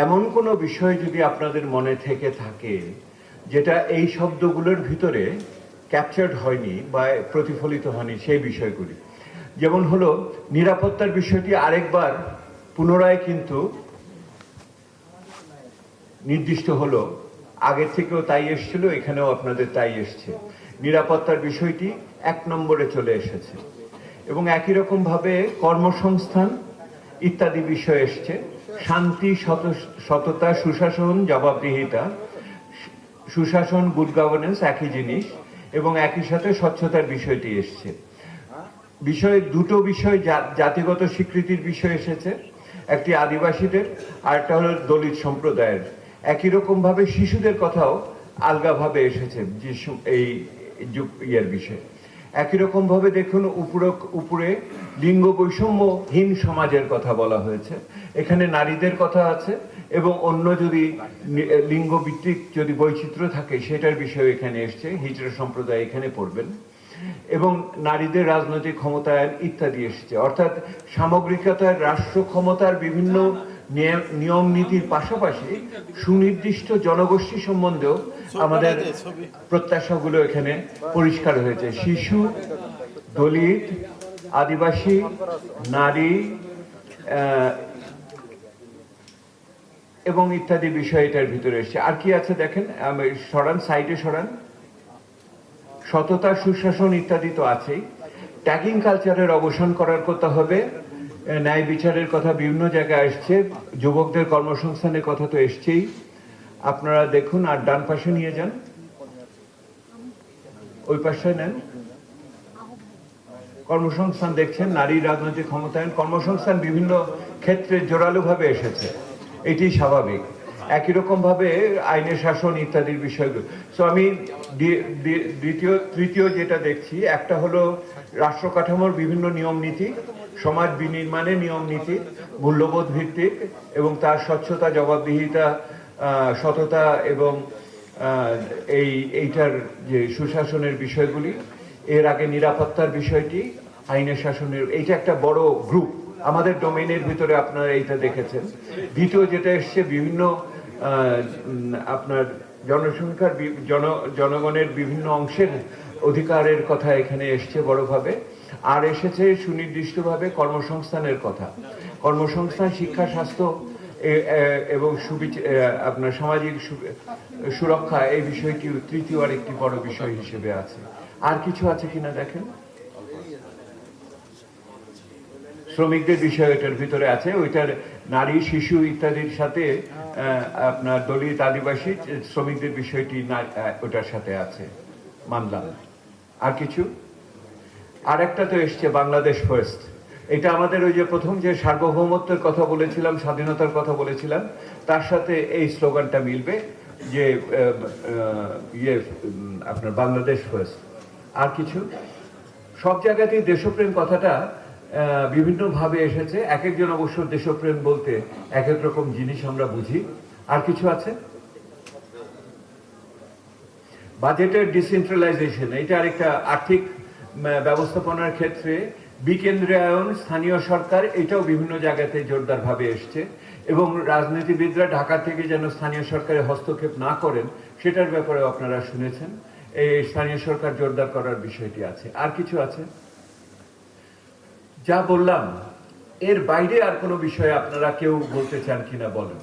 এমন কোনো বিষয় যদি আপনাদের মনে থেকে থাকে যেটা এই শব্দগুলোর ভিতরে ক্যাপচার্ড হয়নি বা প্রতিফলিত হয়নি সেই বিষয়গুলি, যেমন হলো নিরাপত্তার বিষয়টি আরেকবার পুনরায় কিন্তু নির্দিষ্ট হলো, আগের থেকেও তাই এসেছিল, এখানেও আপনাদের তাই এসছে। নিরাপত্তার বিষয়টি 1 নম্বরে চলে এসেছে এবং একই রকমভাবে কর্মসংস্থান ইত্যাদি বিষয় এসছে। শান্তি, সততা, সুশাসন, জবাবদিহিতা, সুশাসন, গুড গভর্নেন্স একই জিনিস এবং একই সাথে স্বচ্ছতার বিষয়টি এসছে। দুটো বিষয় জাতিগত স্বীকৃতির বিষয় এসেছে, একটি আদিবাসীদের আর একটা হলো দলিত সম্প্রদায়ের। একই রকম ভাবে শিশুদের কথাও আলগাভাবে এসেছে যে এই ইয়ের বিষয়ে। একই রকম ভাবে দেখুন উপরে লিঙ্গ বৈষম্যহীন সমাজের কথা বলা হয়েছে, এখানে নারীদের কথা আছে এবং অন্য যদি লিঙ্গ ভিত্তিক যদি বৈচিত্র্য থাকে সেটার বিষয় এখানে এসছে, হিজড়া সম্প্রদায় এখানে পড়বেন, এবং নারীদের রাজনৈতিক ক্ষমতায়ন ইত্যাদি এসছে। অর্থাৎ সামগ্রিকতার রাষ্ট্র ক্ষমতার বিভিন্ন নিয়ম নীতির পাশাপাশি সুনির্দিষ্ট জনগোষ্ঠী সম্বন্ধেও আমাদের প্রত্যাশাগুলো এখানে পরিষ্কার হয়েছে। শিশু, দলিত, আদিবাসী, নারী এবং ইত্যাদি বিষয় এটার ভিতরে এসছে। আর কি আছে দেখেন, সরান, সাইডে সরান। সততা, সুশাসন ইত্যাদি তো আছেই। ট্যাগিং কালচারের অবসান করার কথা হবে, ন্যায় বিচারের কথা বিভিন্ন জায়গায় আসছে, যুবকদের কর্মসংস্থানের কথা তো এসছেই। আপনারা দেখুন, আর ডান পাশে নিয়ে যান, ওই পাশে নেন। কর্মসংস্থান দেখছেন, নারী রাজনৈতিক ক্ষমতায়ন, কর্মসংস্থান বিভিন্ন ক্ষেত্রে জোরালোভাবে এসেছে, এটি স্বাভাবিক। একই রকম ভাবে আইনের শাসন ইত্যাদির বিষয়গুলো। সো আমি তৃতীয় যেটা দেখছি, একটা হলো রাষ্ট্র কাঠামোর বিভিন্ন নিয়ম নীতি, সমাজ বিনির্মাণের নিয়ম নীতি, মূল্যবোধ ভিত্তিক এবং তার স্বচ্ছতা, জবাবদিহিতা, সততা এবং এইটার যে সুশাসনের বিষয়গুলি। এর আগে নিরাপত্তার বিষয়টি, আইনের শাসনের, এইটা একটা বড় গ্রুপ আমাদের ডোমেইনের ভিতরে আপনারা এইটা দেখেছেন। দ্বিতীয় যেটা এসছে, বিভিন্ন আপনার জনসংখ্যার জনগণের বিভিন্ন অংশের অধিকারের কথা এখানে এসছে বড়ভাবে। আর এসেছে সুনির্দিষ্টভাবে কর্মসংস্থানের কথা। কর্মসংস্থান, শিক্ষা, স্বাস্থ্য এবং আপনার সামাজিক সুরক্ষা, এই বিষয়টি তৃতীয় আরেকটি বড় বিষয় হিসেবে আছে। আর কিছু আছে কিনা দেখেন। শ্রমিকদের বিষয় এটার ভিতরে আছে, ওইটার নারী, শিশু ইত্যাদির সাথে আপনার দলিত, আদিবাসী শ্রমিকদের বিষয়টি ওটার সাথে আছে, মানলাম। আর কিছু, আর একটা তো এসছে বাংলাদেশ ফার্স্ট। এটা আমাদের ওই যে প্রথম যে সার্বভৌমত্বের কথা বলেছিলাম, স্বাধীনতার কথা বলেছিলাম, তার সাথে এই স্লোগানটা মিলবে যে আপনার বাংলাদেশ ফার্স্ট। আর কিছু, সব জায়গাতেই দেশপ্রেম কথাটা বিভিন্নভাবে এসেছে। এক একজন অবশ্য দেশপ্রেম বলতে এক এক রকম জিনিস আমরা বুঝি। আর কিছু আছে, বাজেটের ডিসেন্ট্রালাইজেশন, এটা আরেকটা আর্থিক ব্যবস্থাপনার ক্ষেত্রে বিকেন্দ্রায়ন, স্থানীয় সরকার, এটাও বিভিন্ন জায়গাতে জোরদারভাবে এসছে এবং রাজনীতিবিদরা ঢাকা থেকে যেন স্থানীয় সরকারে হস্তক্ষেপ না করেন সেটার ব্যাপারে আপনারা শুনেছেন। এই স্থানীয় সরকার জোরদার করার বিষয়টি আছে। আর কিছু আছে, যা বললাম এর বাইরে আর কোনো বিষয়ে আপনারা কেউ বলতে চান কিনা বলেন।